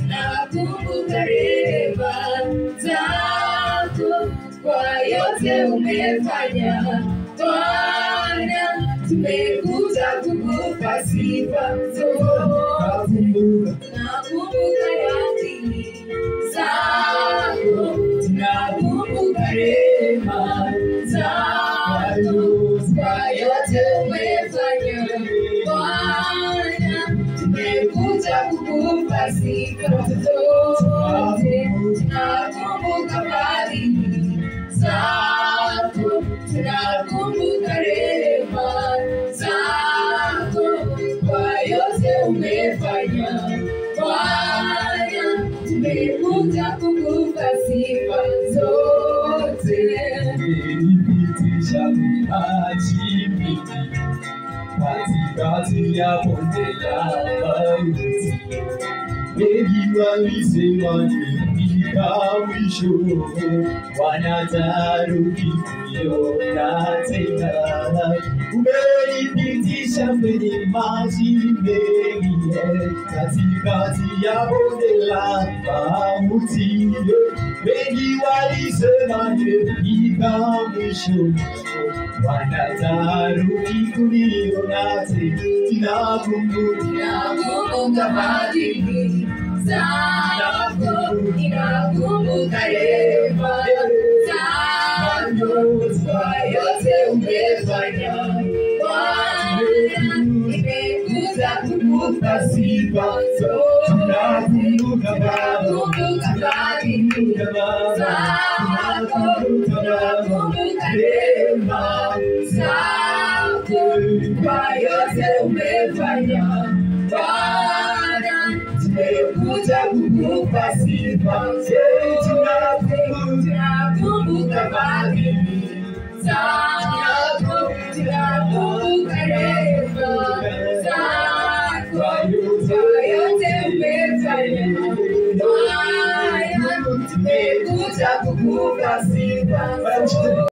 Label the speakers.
Speaker 1: tunakumbuka rehema zako kwa yote umefanya Bwana, tumekuja kukupa sifa zote. Tunakumbuka radhi zako, tunakumbuka rehema zako kwa yote umefanya Bwana, tumekuja kukupa sifa zote. Tunakumbuka fadhili zako, tunakumbuka rehema zako kwa yote umefanya Bwana, tumekuja kukupa sifa zote.
Speaker 2: Umenipitisha maji mengi katikati ya bonde la mauti. Wengi walisema nimefika mwisho, wanatarudi kuniona tena. Umenipitisha kwenye maji mengi katikati ya bonde la mauti. Wengi walisema nimefika mwisho, wanatarudi kuniona tena.
Speaker 1: Tunakumbuka fadhili zako, tunakumbuka rehema zako kwa yote umefanya Bwana, nimekuja kukupa sifa zote. Tunakumbuka fadhili zako, tunakumbuka rehema zako kwa yote umefanya Bwana, tumekuja kukupa sifa zote. Tunakumbuka fadhili zako, tunakumbuka rehema zako kwa yote umefanya Bwana, tumekuja kukupa sifa zote.